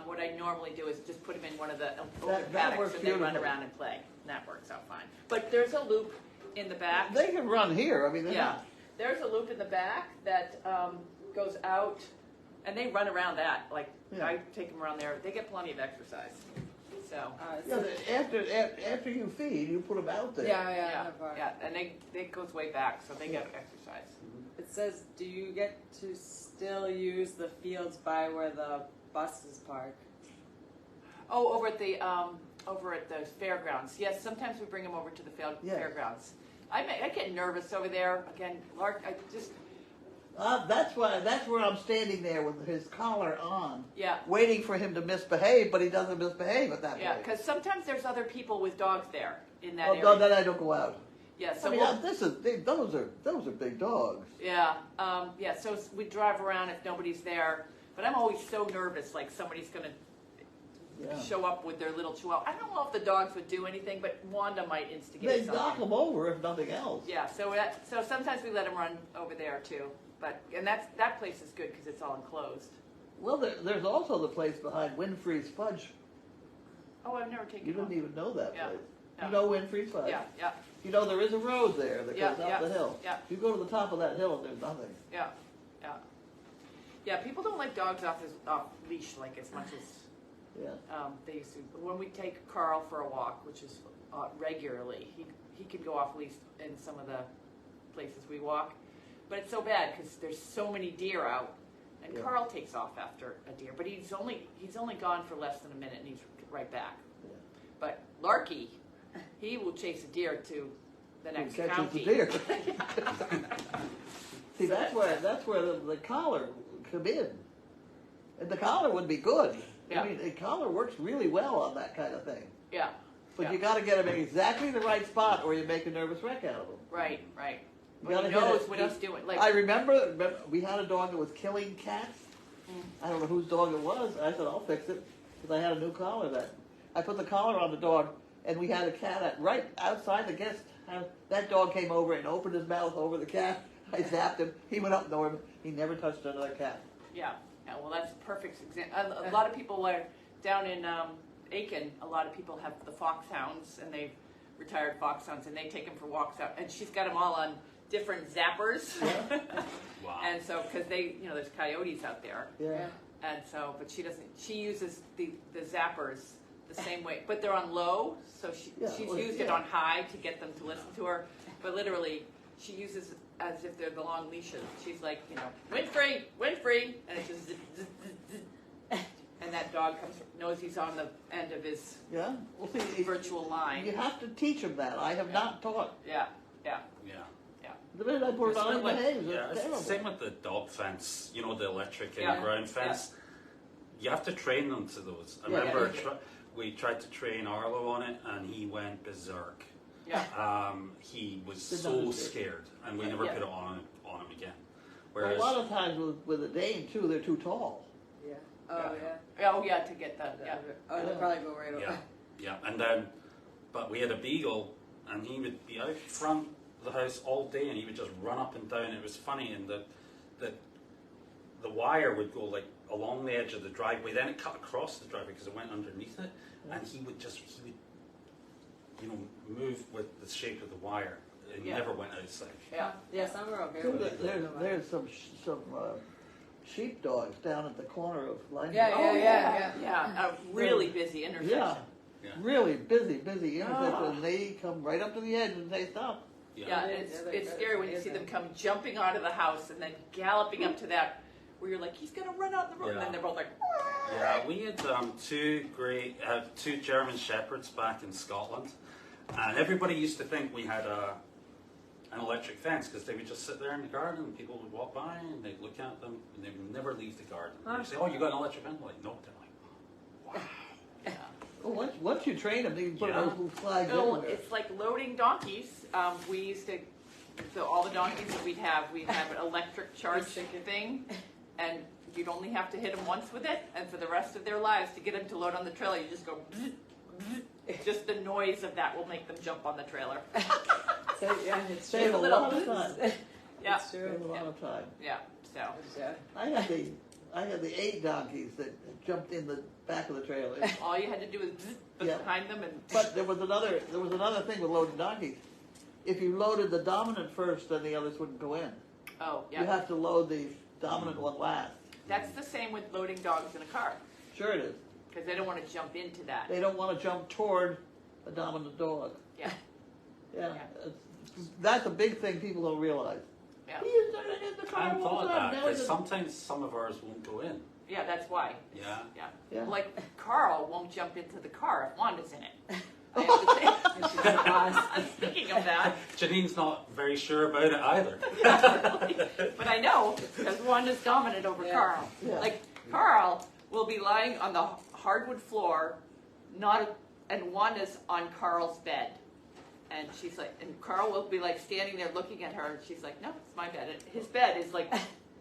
what I normally do is just put him in one of the open That paddocks works and they run beautifully. around and play. And that works out fine. But there's a loop in the back. They can run here. I mean, they're Yeah, not. there's a loop in the back that goes out, and they run around that. Yeah. I take them around there. They get plenty of exercise. So Yeah, after you feed, you put them out there. yeah, and it goes way back, so they get exercise. It says, do you get to still use the fields by where the buses park? Oh, over at the fairgrounds. Yes, sometimes we bring them over to the fairgrounds. I get nervous over there. Again, Lark, That's where I'm standing there with his collar on, yeah. waiting for him to misbehave, but he doesn't misbehave at that Yeah, point. because sometimes there's other people with dogs there in that Oh, area. no, then I don't go out. Yeah, so I mean, we'll- those are big dogs. Yeah, so we drive around if nobody's there, but I'm always so nervous, like somebody's gonna Yeah. show up with their little chihuahua. I don't know if the dogs would do anything, but Wanda might instigate They something. knock them over if nothing else. Yeah, so sometimes we let them run over there too, and that place is good because it's all enclosed. Well, there's also the place behind Winfrey's Fudge. Oh, I've never taken You one. didn't even know that Yeah, place. yeah. You know Winfrey's Fudge? Yeah, You know there is a road there that Yeah, goes up yeah, the hill. yeah. You go to the top of that hill and there's nothing. yeah. People don't like dogs off leash like as much as Yeah. they used to. When we take Carl for a walk, which is regularly, he can go off leash in some of the places we walk, but it's so bad because there's so many deer out, and Yeah. Carl takes off after a deer, but he's only gone for less than a minute and he's right back. Yeah. But Larky, he will chase a deer to the next Catches county. the deer. See, that's where the collar come in, and the collar would be good. Yeah. I mean, the collar works really well on that kind of thing. Yeah. But Yeah. you got to get him in exactly the right spot, or you make a nervous wreck out of him. Right. You Well, he gotta hit knows it. what he's doing. Like, I remember we had a dog that was killing cats. I don't know whose dog it was. I said, I'll fix it, because I had a new collar then. I put the collar on the dog, and we had a cat right outside the guest That dog came over and opened his mouth over the cat. I zapped him. He went up and over him. He never touched another cat. Yeah, well, that's a perfect example. A lot of people are down in Aiken. A lot of people have the foxhounds, and they've retired foxhounds, and they take them for walks out. And she's got them all on different zappers. Yeah. Wow. And so, because they, there's coyotes out there. Yeah. And so, but she doesn't. She uses the zappers the same way, but they're on low. So she's used it on high to get them to listen to her. But literally, she uses it as if they're the long leashes. She's like, Winfrey, and it's just, zzz, zzz, zzz. And that dog knows he's on the end of his Well, see, virtual line. you have to teach him that. I have not taught. Yeah. The minute I put it on, he behaves. Yeah, It's it's the terrible. same with the dog fence, the electric Yeah. in-ground fence. You have to train them to those. I remember we tried to train Arlo on it, and he went berserk. Yeah. He was Didn't so understand. scared, and we never put it on him again. Well, Whereas, a lot of times with a Dane too, they're too tall. Yeah. Oh Yeah. Oh yeah, to get that. Yeah. Oh, they'll probably go right over. yeah, and then, but we had a beagle, and he would be out front of the house all day, and he would just run up and down. It was funny, and the wire would go like along the edge of the driveway, then it cut across the driveway because it went underneath it, and he would move with the shape of the wire. It never went outside. Yeah. Yeah, some are okay Too, with it. there's some sheep dogs down at the corner of Line. Yeah. A really busy intersection. Yeah. Yeah. Really busy intersection, and they come right up to the edge and they stop. Yeah, it's scary when you see them come jumping out of the house and then galloping up to that, where you're like, he's gonna run out the road, and then they're both like. Yeah, we had two German Shepherds back in Scotland, and everybody used to think we had an electric fence because they would just sit there in the garden, and people would walk by and they'd look at them, and they would never leave the garden. They'd say, "Oh, you got an electric fence?" I'm like, no. They're like, "Wow." Well, once you train them, you can put Yeah. those little flags No, everywhere. it's like loading donkeys. We used to, so all the donkeys that we'd have an electric charge thing, and you'd only have to hit them once with it, and for the rest of their lives, to get them to load on the trailer, you just go, bzz, bzz. Just the noise of that will make them jump on the trailer. So, yeah, it's Save a true. lot of time. Yeah, It's true. Save a lot of time. yeah, so. Yeah. I had the 8 donkeys that jumped in the back of the trailer. All you had to do was bzz, put Yeah. behind them and. But there was another thing with loading donkeys. If you loaded the dominant first, then the others wouldn't go in. Oh, You yeah. have to load the dominant one last. That's the same with loading dogs in a car, Sure it is. because they don't want to jump into that. They don't want to jump toward a dominant dog. Yeah, Yeah. Yeah. That's a big thing people don't realize. yeah, He is in the I car hadn't all thought the of time. that Now because he's in- sometimes some of ours won't go in. yeah. That's why. Yeah. Yeah. Yeah. Like Carl won't jump into the car if Wanda's in it. I have to say. And she's the boss. Speaking of that, Janine's not very sure about it either. but I know because Wanda's dominant over Yeah. Carl. Yeah. Like Carl will be lying on the hardwood floor, and Wanda's on Carl's bed, and she's like, and Carl will be like standing there looking at her, and she's like, no, it's my bed. And his bed is like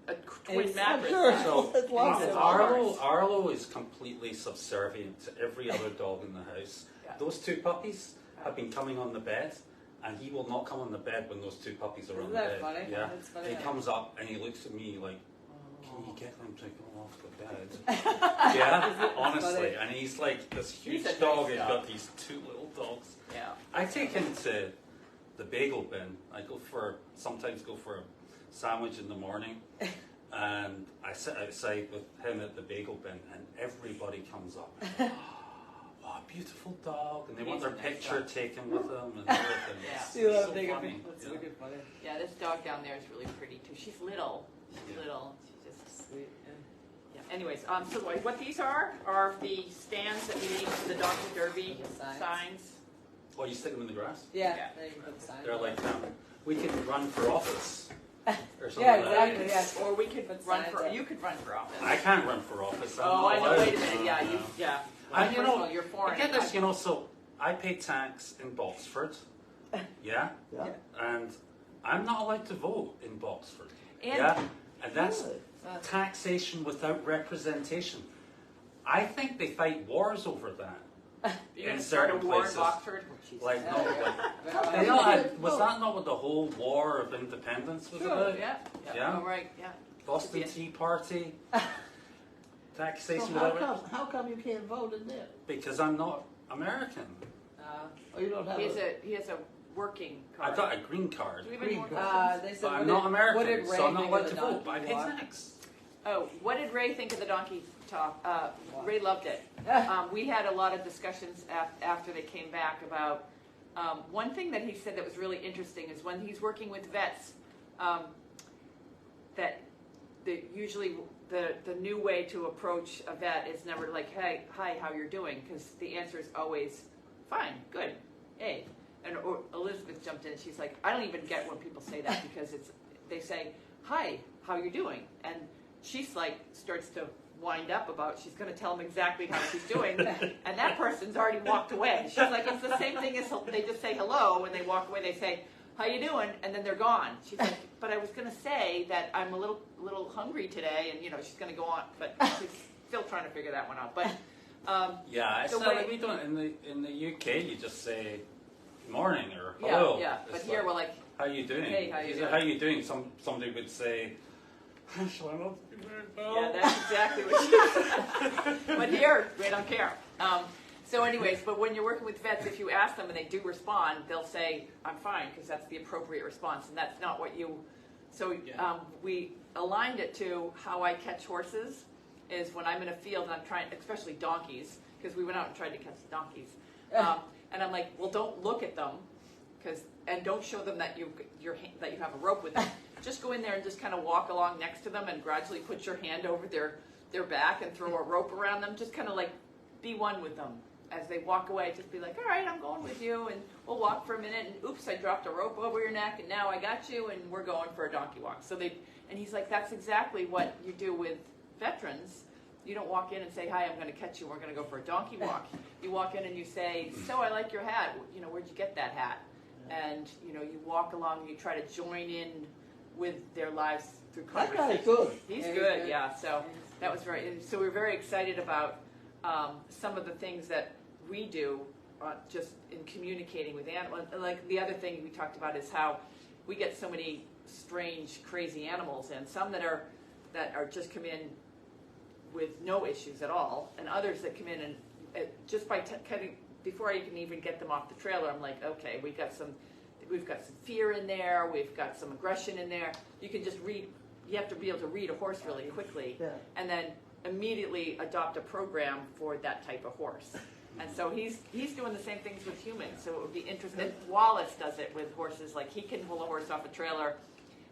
a twin It's- mattress. Sure. So- It's long. so- Arlo is completely subservient to every other dog in the house. Yeah. Those 2 puppies have been coming on the bed, and he will not come on the bed when those 2 puppies are on Isn't the that bed. funny? Yeah. It's funny He how- comes up and he looks at me like, "Can you get them to go off the bed?" Yeah, honestly. funny. And he's like this huge He's a nice dog. He's dog. got these 2 little dogs. Yeah. I take him to the bagel bin. I sometimes go for a sandwich in the morning, and I sit outside with him at the bagel bin, and everybody comes up. Oh, beautiful dog, and they want He's a their nice picture dog. taken with them and everything. Yeah. It's You love so taking funny. pictures. That's Yeah. wicked funny. Yeah, this dog down there is really pretty too. She's little. She's Yeah. little. She's just. Sweet. Yeah. Anyways, so what these are the stands that we need for the Dr. Derby The signs. signs. Oh, you stick them in the grass? Yeah. Yeah. Then you can put the sign. They're like, we could run for office or something Yeah, like that. exactly. Yeah. Or we could Put run signs for. up. You could run for office. I can't run for office. I'm Oh, not I know. allowed. Wait a minute. Yeah, No, you. no. Yeah. And First of all, you're foreign. I get this, I pay tax in Boxford, yeah, Yeah. and I'm not allowed to vote in Boxford, And- yeah, and that's Really? taxation without representation. I think they fight wars over that. You're in gonna start a certain war places. in Oxford? Like, no, Very they all well. had, was that not what the whole War of Independence was about? Yeah. Yeah. Oh, right, yeah. Boston Yeah. Tea Party, So taxation, how whatever. how come you can't vote in there? Because I'm not American. Oh, you don't have He has a working card. I've got a green card, Do we have any more Green questions? They said, but what I'm did- not American, what did Ray so I'm not think allowed of to the vote. But I donkey pay walk? tax. Oh, what did Ray think of the donkey talk? Ray loved it. We had a lot of discussions after they came back about one thing that he said that was really interesting is when he's working with vets, that usually the new way to approach a vet is never like, hey, hi, how you're doing? Because the answer is always, fine, good, hey. And Elizabeth jumped in and she's like, I don't even get when people say that because they say, hi, how you doing? And she's like, starts to wind up about she's going to tell them exactly how she's doing, and that person's already walked away. She's like, it's the same thing as they just say hello when they walk away. They say, how you doing? And then they're gone. She's like, but I was going to say that I'm a little hungry today, and she's going to go on, but she's still trying to figure that one out. But Yeah, it's the not way- like we don't in the UK. You just say morning or hello. yeah. But It's here like, we're like, how you doing? Hey, how you Is it doing? How you doing? Somebody would say, shall I not be very well? yeah, that's exactly what she said. But here, we don't care. So anyways, but when you're working with vets, if you ask them and they do respond, they'll say, I'm fine, because that's the appropriate response, and that's not what you... So we aligned it to how I catch horses, is when I'm in a field and I'm trying, especially donkeys, because we went out and tried to catch donkeys. And I'm like, well, don't look at them, and don't show them that you have a rope with them. Just go in there and just kind of walk along next to them and gradually put your hand over their back and throw a rope around them. Just kind of like be one with them. As they walk away, just be like, all right, I'm going with you, and we'll walk for a minute, and oops, I dropped a rope over your neck, and now I got you, and we're going for a donkey walk. And he's like, that's exactly what you do with veterans. You don't walk in and say, hi, I'm going to catch you, we're going to go for a donkey walk. You walk in and you say, so I like your hat, where'd you get that hat? And, you walk along and you try to join in with their lives through That conversation. guy's good. He's Very good, good. yeah, so that was so we're very excited about some of the things that we do just in communicating with animals. Like the other thing we talked about is how we get so many strange, crazy animals, and some that are just come in with no issues at all, and others that come in and just by cutting before I can even get them off the trailer, I'm like, okay, we've got some fear in there, we've got some aggression in there. You can just read. You have to be able to read a horse really quickly, Yeah. and then immediately adopt a program for that type of horse. And so he's doing the same things with humans. So it would be interesting. Wallace does it with horses. Like he can pull a horse off a trailer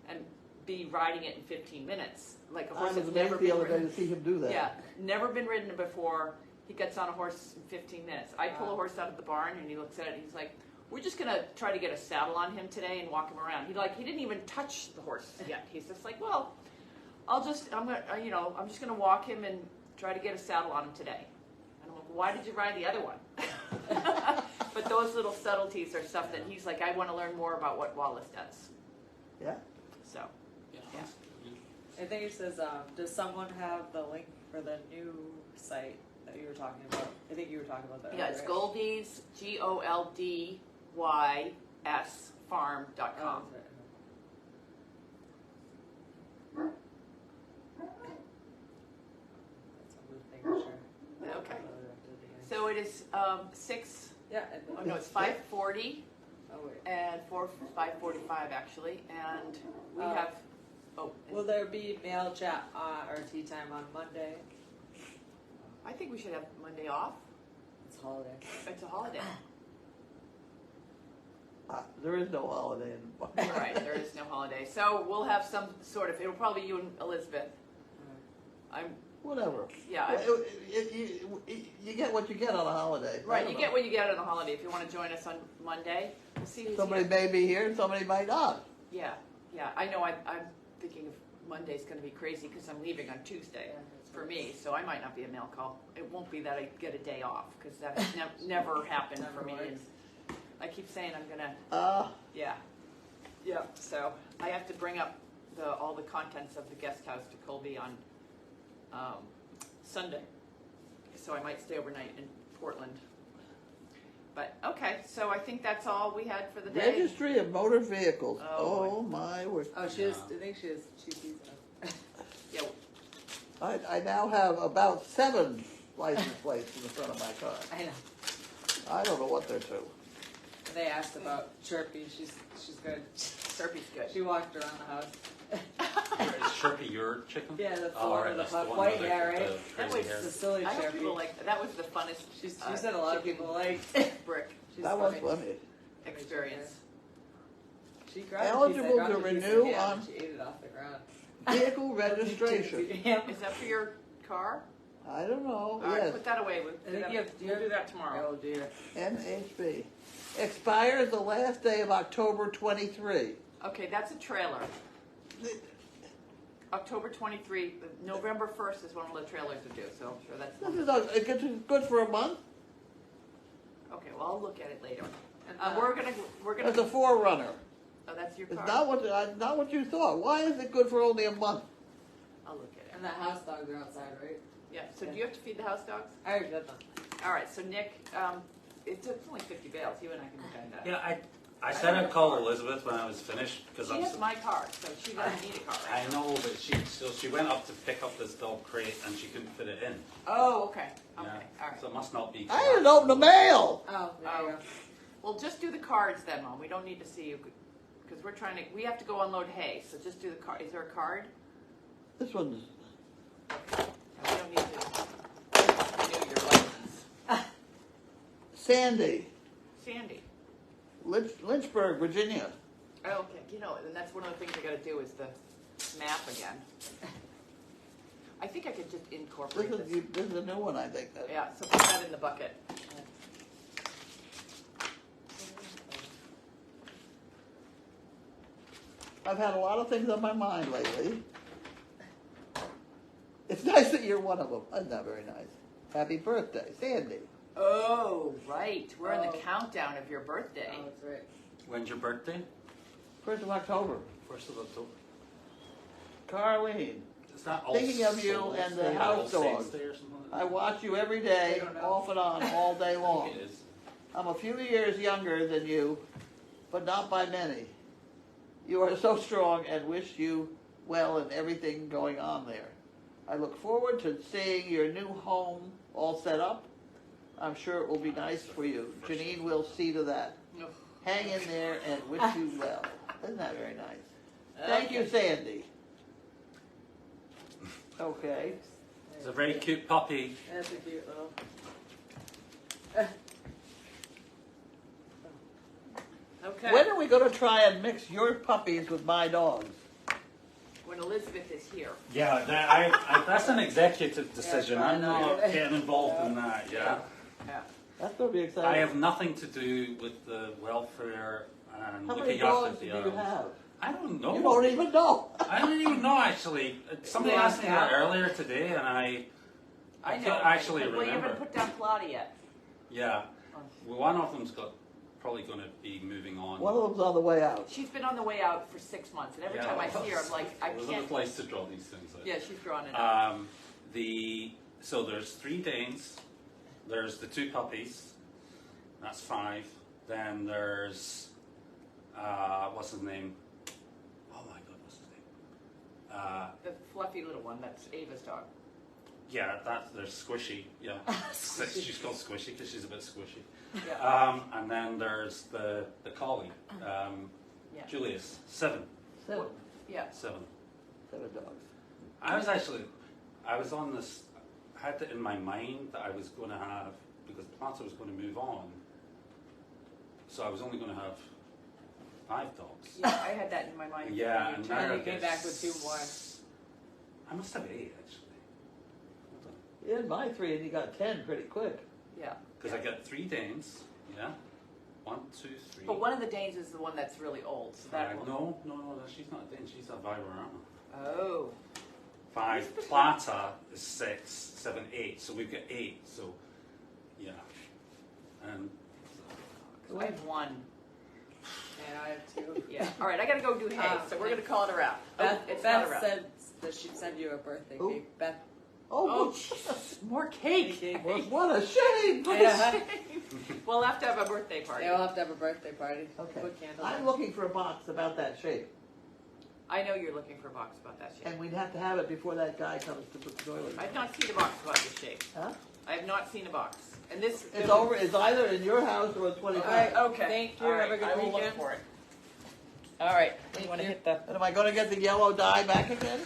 and be riding it in 15 minutes. Like a I horse was that's never amazed the been other day ridden. to see him do that. Yeah, never been ridden before. He gets on a horse in 15 minutes. I pull a horse out of the barn and he looks at it and he's like, we're just gonna try to get a saddle on him today and walk him around. He didn't even touch the horse yet. He's just like, well, I'm just gonna walk him and try to get a saddle on him today. And I'm like, why did you ride the other one? But those little subtleties are stuff that he's like, I want to learn more about what Wallace does. Yeah. So, Yeah. Yeah. I think it says, does someone have the link for the new site that you were talking about? I think you were talking about that. yeah, it's right? Goldy's, GOLDYS farm.com. Oh, that's right. That's what we're making sure. Okay. So it is 6, Yeah. oh no, it's 5:40 Oh wait. and 5:45 actually, and we Oh. have, oh, Will there be mail chat or tea time on Monday? I think we should have Monday off. It's holiday. It's a holiday. There is no holiday in You're right, there is no holiday. So we'll have some sort of, it'll probably be you and Elizabeth. I'm, Whatever. yeah, You get what you get on a holiday. I right, don't you know. get what you get on a holiday. If you want to join us on Monday, we'll see who's Somebody here. may be here and somebody might not. Yeah, I know, I'm thinking of Monday's gonna be crazy because I'm leaving on Tuesday for me, so I might not be a mail call. It won't be that I get a day off, because that has never happened Never for me. works. And I keep saying I'm gonna, yeah, so I have to bring up all the contents of the guest house to Colby on Sunday, so I might stay overnight in Portland. But, okay, so I think that's all we had for the day. Registry of Motor Vehicles. Oh, Oh my word. Oh, she is. I think she is. She sees them. Yeah, I now have about 7 license plates in the front of my car. I know. I don't know what they're to. They asked about Chirpy. She's good. Syrupy's good. She walked around the house. Is Chirpy your chicken? Yeah, that's the Oh, one right, with the that's the puff one white with hair, the right? That crazy was hair. The silly I hope Chirpy. people like, that was the funnest She said a lot of chicken people liked. brick She's That was funny. funny. experience. She grabbed Eligible she said, to grabbed a piece of renew ham on- and she ate it off the ground. Vehicle registration. Is that for your car? I don't know. All right, Yes. put that away. We'll I do think that, you have- we'll do that tomorrow. Oh dear. NHB. Expires the last day of October 23. Okay, that's a trailer. October 23, November 1st is when all the trailers are due, so I'm sure that's. It gets good for a month. Okay, well, I'll look at it later. And, We're It's a gonna, Forerunner. oh, that's your It's car? not what you thought. Why is it good for only a month? I'll look at it. And the house dogs are outside, right? Yeah, so do you have to feed the house dogs? I already did them. All right, so Nick, it's only 50 bales, you and I can kind of. Yeah, I said I'd call Elizabeth when I was finished because She has my car, so she doesn't need a car, right? I know, but she went up to pick up this dog crate and she couldn't fit it in. Oh, okay, Yeah. okay, all right. So it must not be. I didn't open the mail. Oh, there you go. Well, just do the cards then, Mom, we don't need to see you, because we have to go unload hay, so just do the card. Is there a card? This one's Okay. No, we don't need to renew your license. Sandy, Sandy. Lynchburg, Virginia. Oh, okay, and that's one of the things I gotta do is the map again. I think I could just incorporate this. This is a new one, I think. Yeah, so put that in the bucket. I've had a lot of things on my mind lately. It's nice that you're one of them. That's not very nice. Happy birthday, Sandy. Oh, right, we're in the Oh. countdown of your birthday. Oh, that's right. When's your birthday? 1st of October. 1st of October. Carlene, Is that all Thinking of you Souls and the Day or house All Saints dog. Day or something like I that? watch you every day, I don't know. off and on, all day I long. think it is. I'm a few years younger than you, but not by many. You are so strong and wish you well in everything going on there. I look forward to seeing your new home all set up. I'm sure it will be nice for you. Janine will see to that. No. Hang in there and wish you well. Isn't that very nice? Thank you, Okay. Sandy. Okay. It's a very cute puppy. That's a cute little. Okay. When are we going to try and mix your puppies with my dogs? When Elizabeth is here. Yeah, that's an executive decision. I'm not getting involved in that. Yeah. Yeah. That's going to be exciting. I have nothing to do with the welfare and How many looking dogs after do the you animals. have? I don't know. You don't even know. I don't even know actually. Somebody Yeah. asked me that earlier today, and I can't actually Well, you remember. haven't put down Claudia yet. Yeah, well, one of them's probably going to be moving on. One of them's on the way out. She's been on the way out for 6 months, and every Yeah, time I see her, I'm like, I There's another can't. place to draw these things out. Yeah, she's drawn it out. So there's 3 Danes. There's the 2 puppies. That's 5. Then there's what's his name? Oh my God, what's his name? The fluffy little one, that's Ava's dog. Yeah, there's Squishy. Yeah, she's called Squishy because she's a bit squishy. Yeah. And then there's the collie, Yeah. Julius. 7. Yeah. 7 dogs. I was on this. I had it in my mind that I was going to have, because Planta was going to move on, so I was only going to have 5 dogs. Yeah, I had that in my mind. Yeah, and now And I you came get back with 2 more. I must have 8 actually. You had my 3 and you got 10 pretty quick. Yeah. Because I got 3 Danes. Yeah, 1, 2, 3. But one of the Danes is the one that's really old, so that will. No, she's not a Dane. She's a Weimaraner. Oh. 5. Plata is 6, 7, 8. So we've got 8. So, yeah. And I have 1. And I have 2. Yeah. All right, I gotta go do hay, so we're gonna call it a wrap. Beth, It's not a Beth wrap. said that she'd send you a birthday Who? cake. Beth Oh, Jesus, more cake. What a shame! Yeah. We'll have to have a birthday party. Yeah, we'll have to have a birthday party. Okay. Put candles. I'm in. looking for a box about that shape, I know you're looking for a box about that shape. and we'd have to have it before that guy comes to put the toilet in. I've not seen a box about this shape. Huh? I have not seen a box. And this It's over. It's either in your house or at 25. All right. Okay. Thank you. All right, Have a good I will look weekend. for it. All right. Thank You want to you. hit the? And am I going to get the yellow dye back again?